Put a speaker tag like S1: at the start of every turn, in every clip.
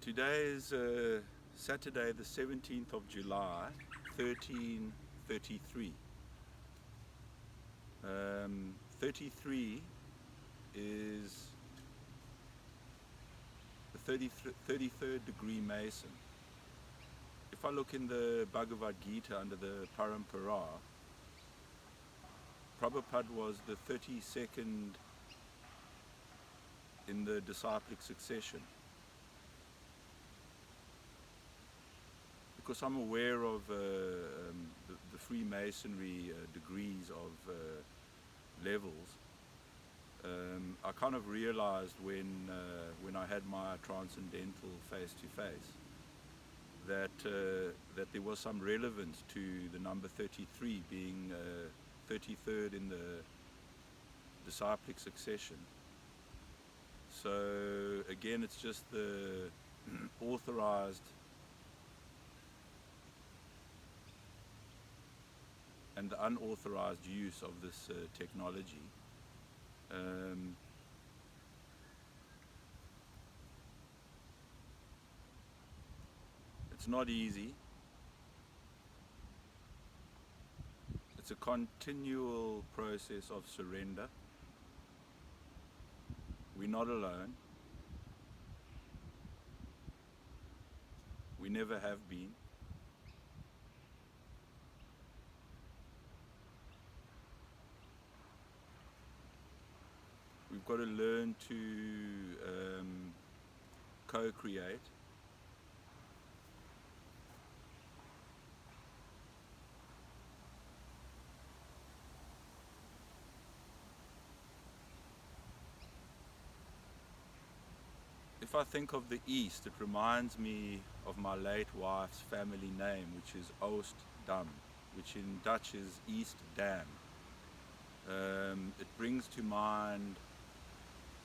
S1: Today is Saturday the 17th of July 1333. 33 is the 33rd degree Mason. If I look in the Bhagavad Gita under the Parampara, Prabhupada was the 32nd in the disciplic succession. Because I'm aware of the Freemasonry degrees of levels, I kind of realized when I had my transcendental face-to-face that there was some relevance to the number 33 being 33rd in the disciplic succession. So again, it's just the authorized and the unauthorized use of this technology. It's not easy. It's a continual process of surrender. We're not alone. We never have been. We've got to learn to co-create. If I think of the East, it reminds me of my late wife's family name, which is Oostdam, which in Dutch is East Dam. It brings to mind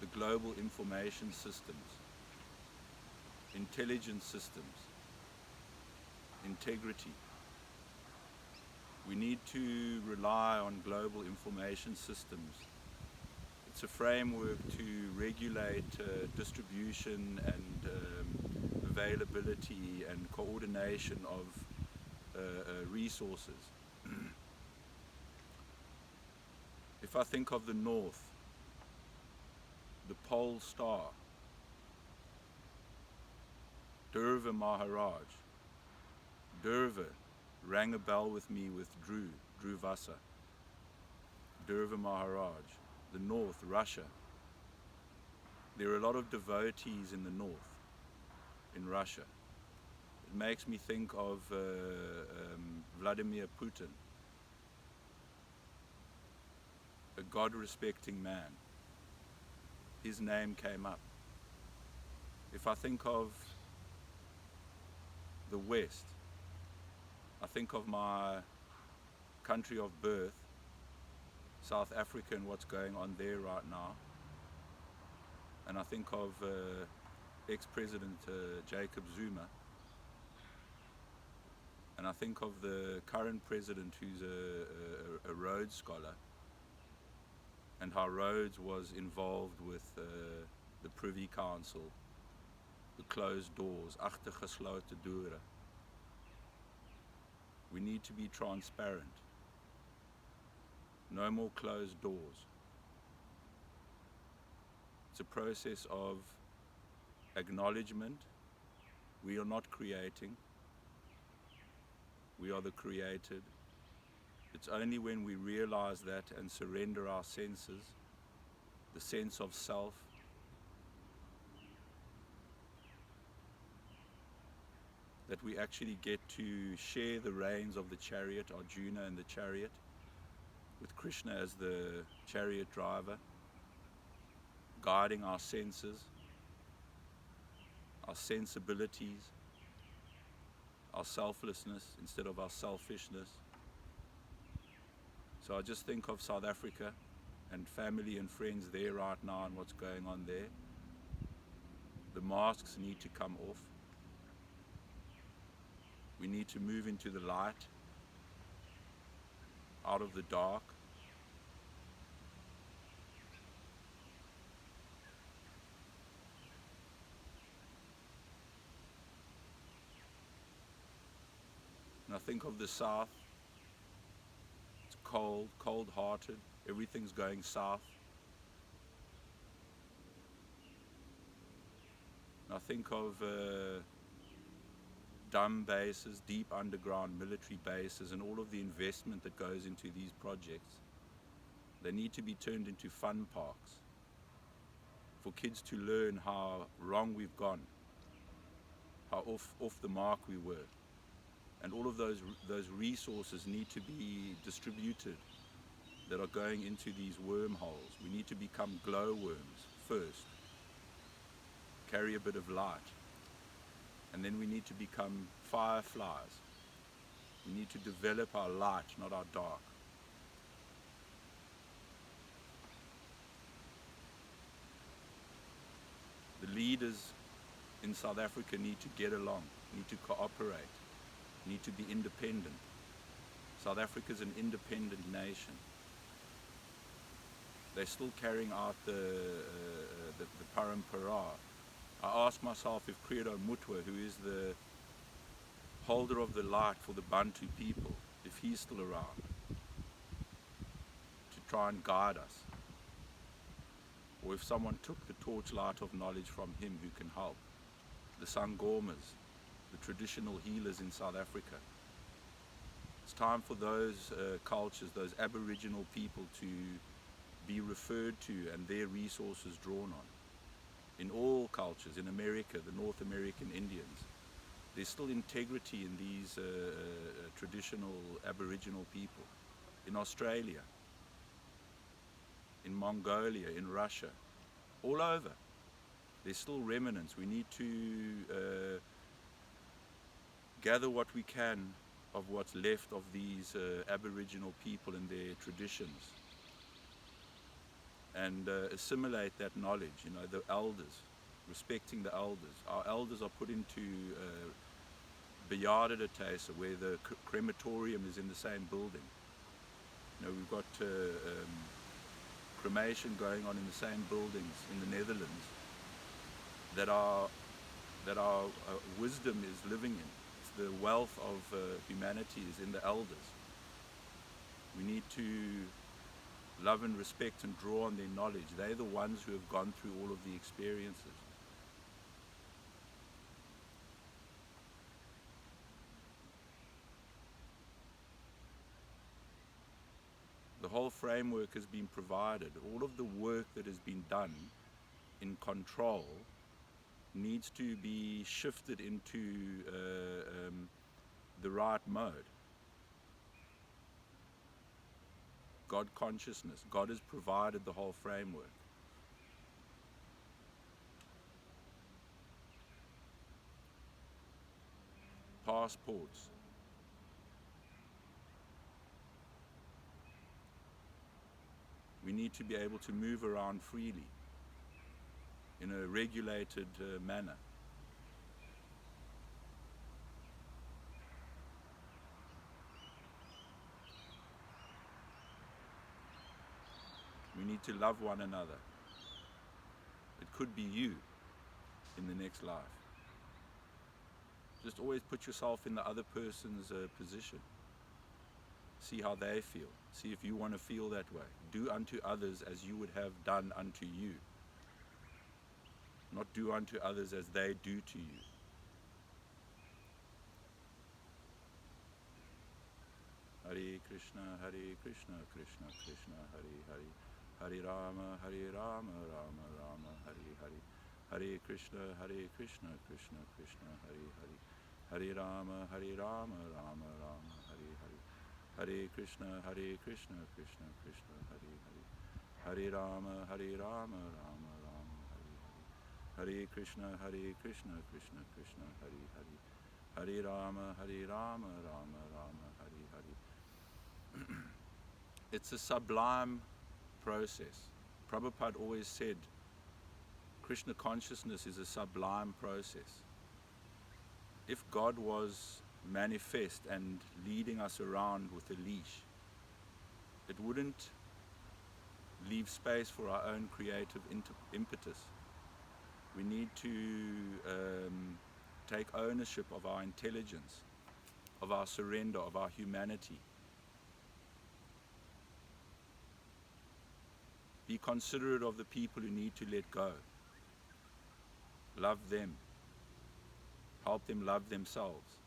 S1: the global information systems, intelligence systems, integrity. We need to rely on global information systems. It's a framework to regulate distribution and availability and coordination of resources. If I think of the North, the pole star, Durva Maharaj. Durva rang a bell with me with Dhruv Vasa. Durva Maharaj. The North, Russia. There are a lot of devotees in the North, in Russia. It makes me think of Vladimir Putin, a God-respecting man. His name came up. If I think of the West, I think of my country of birth, South Africa, and what's going on there right now. And I think of ex-President Jacob Zuma. And I think of the current president who's a Rhodes scholar, and how Rhodes was involved with the Privy Council, the closed doors, agter gesloten deuren. We need to be transparent. No more closed doors. It's a process of acknowledgement. We are not creating. We are the created. It's only when we realize that and surrender our senses, the sense of self, that we actually get to share the reins of the chariot, Arjuna and the chariot, with Krishna as the chariot driver, guiding our senses, our sensibilities, our selflessness instead of our selfishness. So I just think of South Africa and family and friends there right now and what's going on there. The masks need to come off. We need to move into the light, out of the dark. And I think of the South. It's cold, cold-hearted. Everything's going south. And I think of dumb bases, deep underground military bases, and all of the investment that goes into these projects. They need to be turned into fun parks for kids to learn how wrong we've gone, how off the mark we were. And all of those resources need to be distributed that are going into these wormholes. We need to become glowworms first, carry a bit of light, and then we need to become fireflies. We need to develop our light, not our dark. The leaders in South Africa need to get along, need to cooperate, need to be independent. South Africa is an independent nation. They're still carrying out the parampara. I ask myself if Credo Mutwa, who is the holder of the light for the Bantu people, if he's still around to try and guide us, or if someone took the torchlight of knowledge from him who can help. The Sangomas, the traditional healers in South Africa. It's time for those cultures, those Aboriginal people, to be referred to and their resources drawn on. In all cultures, in America, the North American Indians, there's still integrity in these traditional Aboriginal people. In Australia, in Mongolia, in Russia, all over, there's still remnants. We need to gather what we can of what's left of these Aboriginal people and their traditions, and assimilate that knowledge. You know, the elders, respecting the elders. Our elders are put into Bejaarde Tesa, where the crematorium is in the same building. You know, we've got cremation going on in the same buildings in the Netherlands that our wisdom is living in. It's the wealth of humanity is in the elders. We need to love and respect and draw on their knowledge. They're the ones who have gone through all of the experiences. The whole framework has been provided. All of the work that has been done in control needs to be shifted into the right mode. God consciousness. God has provided the whole framework. Passports. We need to be able to move around freely in a regulated manner. We need to love one another. It could be you in the next life. Just always put yourself in the other person's position. See how they feel. See if you want to feel that way. Do unto others as you would have done unto you. Not do unto others as they do to you. Hare Krishna, Krishna Krishna, Hare Hare. Hare Rama, Rama Rama, Hare Hare. Hare Krishna, Krishna Krishna, Hare Hare. Hare Rama, Rama Rama, Hare Hare. Hare Krishna, Krishna Krishna, Hare Hare. Hare Rama, Rama Rama, Hare Hare. Hare Krishna, Krishna Krishna, Hare Hare. Hare Rama, Rama Rama, Hare Hare. It's a sublime process. Prabhupada always said Krishna consciousness is a sublime process. If God was manifest and leading us around with a leash, it wouldn't leave space for our own creative impetus. We need to take ownership of our intelligence of our surrender, of our humanity. Be considerate of the people who need to let go. Love them. Help them love themselves.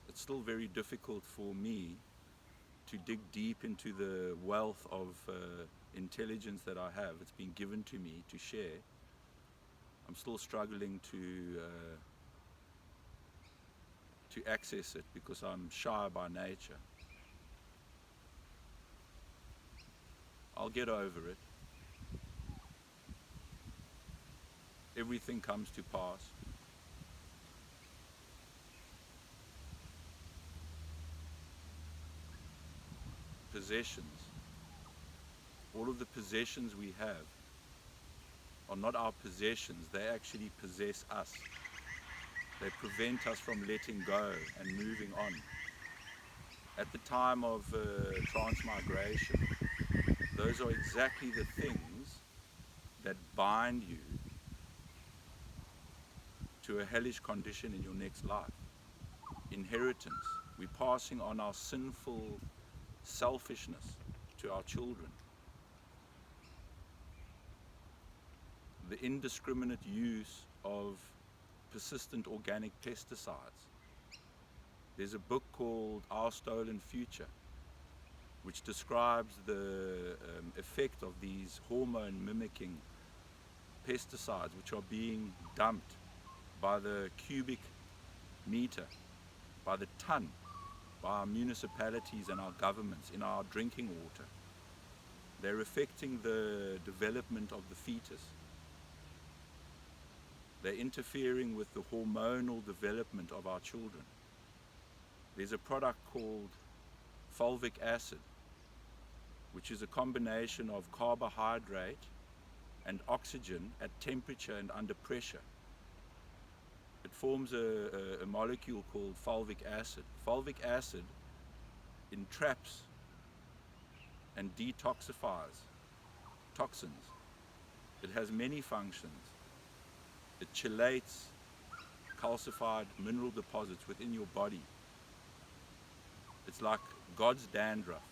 S1: It's still very difficult for me to dig deep into the wealth of intelligence that I have. It's been given to me to share. I'm still struggling to access it because I'm shy by nature. I'll get over it. Everything comes to pass. Possessions. All of the possessions we have are not our possessions. They actually possess us. They prevent us from letting go and moving on. At the time of transmigration, those are exactly the things that bind you to a hellish condition in your next life. Inheritance. We're passing on our sinful selfishness to our children. The indiscriminate use of persistent organic pesticides. There's a book called Our Stolen Future, which describes the effect of these hormone-mimicking pesticides, which are being dumped by the cubic meter, by the ton, by our municipalities and our governments in our drinking water. They're affecting the development of the fetus. They're interfering with the hormonal development of our children. There's a product called fulvic acid, which is a combination of carbohydrate and oxygen at temperature and under pressure. It forms a molecule called fulvic acid. Fulvic acid entraps and detoxifies toxins. It has many functions. It chelates calcified mineral deposits within your body. It's like God's dandruff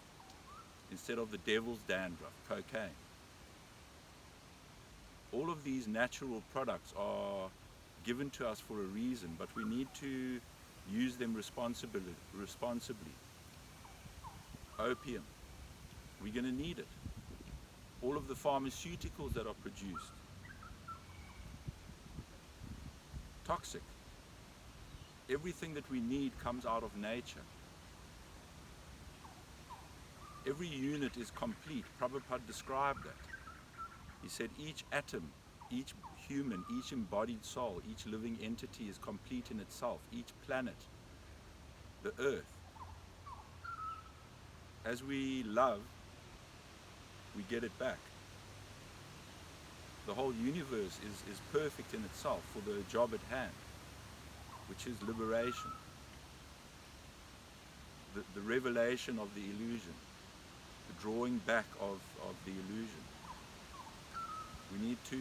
S1: instead of the devil's dandruff, cocaine. All of these natural products are given to us for a reason, but we need to use them responsibly. Opium, we're going to need it. All of the pharmaceuticals that are produced, toxic. Everything that we need comes out of nature. Every unit is complete. Prabhupada described that. He said each atom, each human, each embodied soul, each living entity is complete in itself. Each planet, the earth. As we love, we get it back. The whole universe is perfect in itself for the job at hand, which is liberation. The revelation of the illusion, the drawing back of the illusion. We need to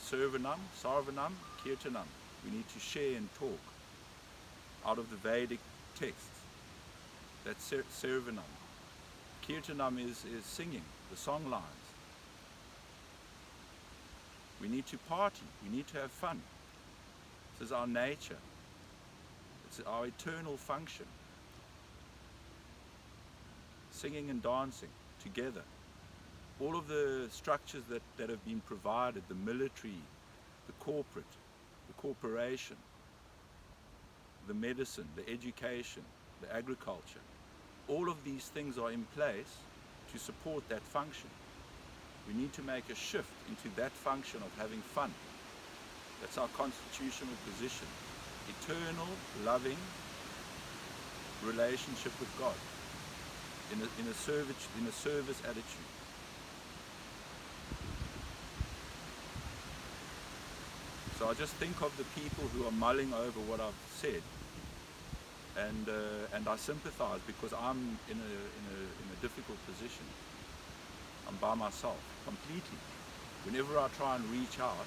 S1: sarvanam, kirtanam. We need to share and talk out of the Vedic texts. That's sarvanam. Kirtanam is singing, the song lines. We need to party, we need to have fun. This is our nature. It's our eternal function. Singing and dancing together. All of the structures that have been provided, the military, the corporate, the corporation, the medicine, the education, the agriculture, all of these things are in place to support that function. We need to make a shift into that function of having fun. That's our constitutional position. Eternal, loving relationship with God in a service attitude. So I just think of the people who are mulling over what I've said, and I sympathize because I'm in a difficult position. I'm by myself completely. Whenever I try and reach out,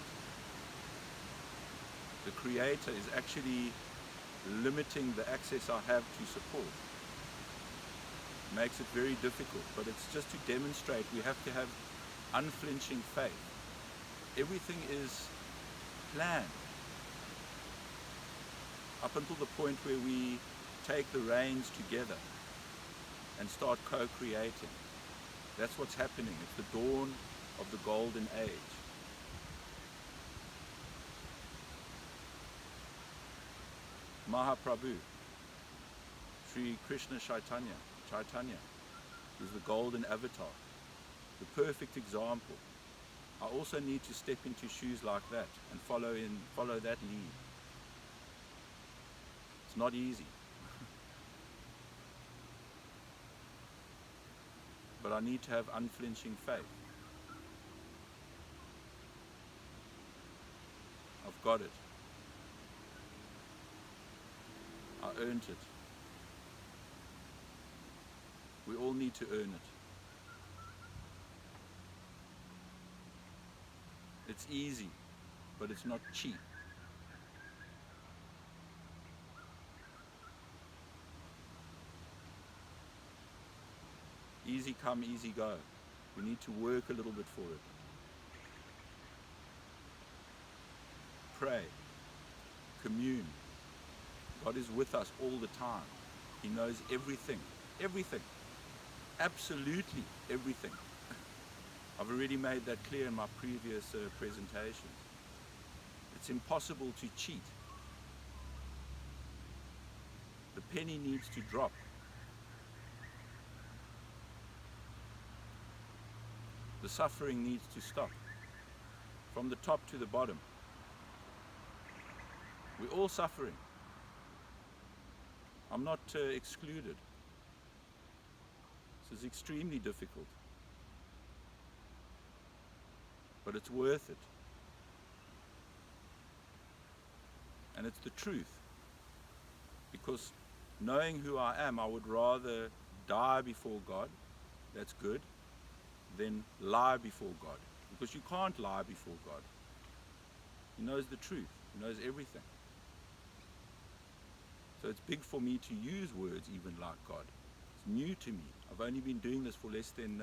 S1: The Creator is actually limiting the access I have to support. Makes it very difficult, but it's just to demonstrate we have to have unflinching faith. Everything is planned up until the point where we take the reins together and start co-creating. That's what's happening. It's the dawn of the golden age. Mahaprabhu, Sri Krishna Chaitanya is the golden avatar, the perfect example. I also need to step into shoes like that and follow that lead. It's not easy. But I need to have unflinching faith. I've got it. I earned it. We all need to earn it. It's easy, but it's not cheap. Easy come, easy go. We need to work a little bit for it. Pray. Commune. God is with us all the time. He knows everything. Everything. Absolutely everything. I've already made that clear in my previous presentations. It's impossible to cheat. The penny needs to drop. The suffering needs to stop. From the top to the bottom. We're all suffering. I'm not excluded. This is extremely difficult. But it's worth it. And it's the truth. Because knowing who I am, I would rather die before God, that's good, than lie before God. Because you can't lie before God. He knows the truth. He knows everything. So it's big for me to use words even like God. It's new to me. I've only been doing this for less than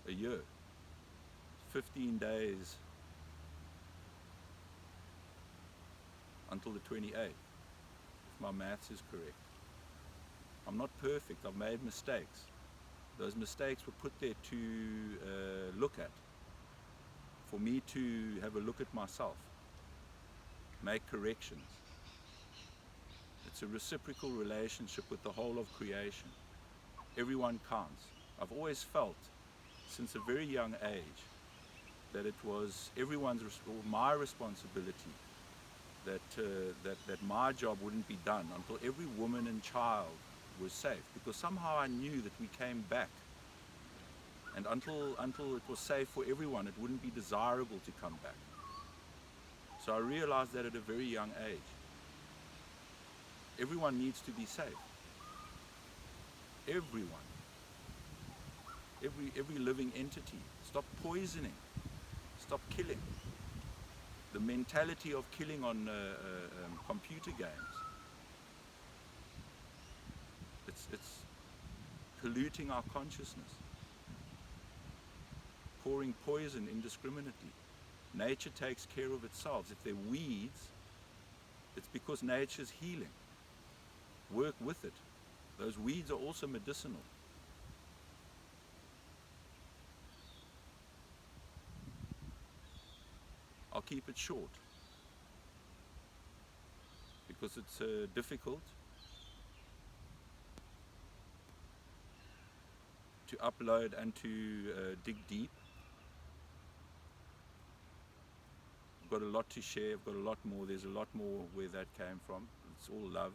S1: a year. 15 days until the 28th, if my maths is correct. I'm not perfect. I've made mistakes. Those mistakes were put there to look at, for me to have a look at myself, make corrections. It's a reciprocal relationship with the whole of creation. Everyone counts. I've always felt, since a very young age, that it was everyone's or my responsibility, that my job wouldn't be done until every woman and child was safe, because somehow I knew that we came back, and until it was safe for everyone, it wouldn't be desirable to come back. So I realized that at a very young age. Everyone needs to be safe. Everyone. Every living entity. Stop poisoning. Stop killing. The mentality of killing on computer games. It's polluting our consciousness. Pouring poison indiscriminately. Nature takes care of itself. If there are weeds, it's because nature's healing. Work with it. Those weeds are also medicinal. I'll keep it short because it's difficult to upload and to dig deep. I've got a lot to share. I've got a lot more. There's a lot more where that came from. It's all love.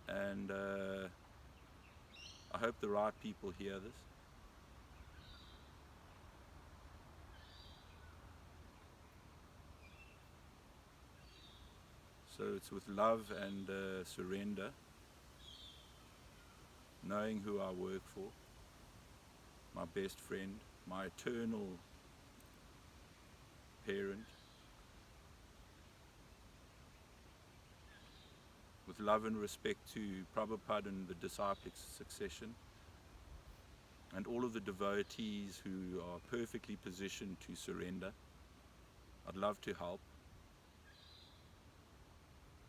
S1: And I hope the right people hear this. So it's with love and surrender, knowing who I work for, my best friend, my eternal parent, with love and respect to Prabhupada and the disciplic succession, and all of the devotees who are perfectly positioned to surrender. I'd love to help.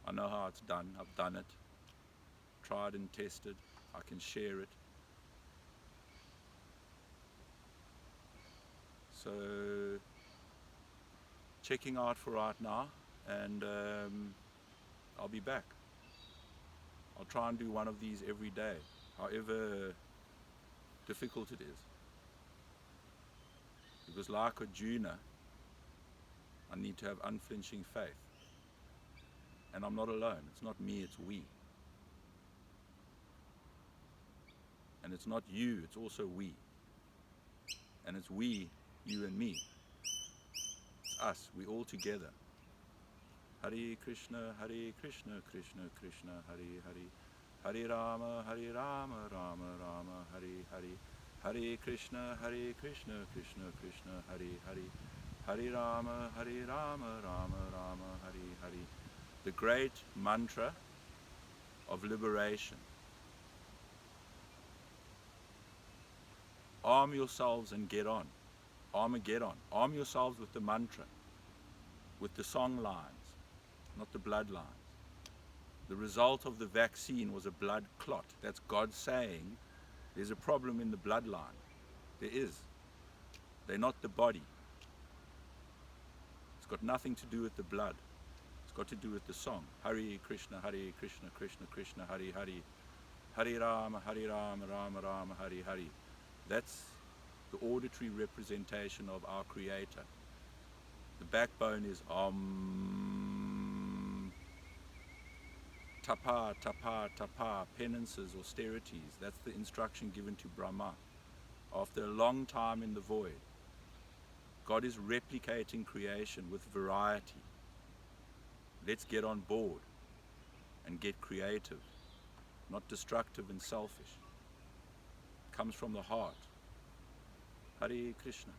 S1: I know how it's done. I've done it. Tried and tested. I can share it. So, checking out for right now, and I'll be back. I'll try and do one of these every day, however difficult it is. Because like Arjuna, I need to have unflinching faith. And I'm not alone. It's not me, it's we. And it's not you, it's also we. And it's we, you and me. It's us, we all together. Hare Krishna, Krishna Krishna, Hare Hare. Hare Rama, Rama Rama, Hare Hare. Hare Krishna, Krishna Krishna, Hare Hare. Hare Rama, Rama Rama, Hare Hare. The great mantra of liberation. Arm yourselves and get on. Armageddon. Arm yourselves with the mantra, with the song lines, not the bloodlines. The result of the vaccine was a blood clot. That's God saying there's a problem in the bloodline. There is. They're not the body. It's got nothing to do with the blood. It's got to do with the song. Hare Krishna, Krishna Krishna, Hare Hare. Hare Rama, Rama Rama, Hare Hare. That's the auditory representation of our Creator. The backbone is Om. Tapa, tapa, tapa, penances, austerities. That's the instruction given to Brahma. After a long time in the void, God is replicating creation with variety. Let's get on board and get creative, not destructive and selfish. It comes from the heart. Hare Krishna.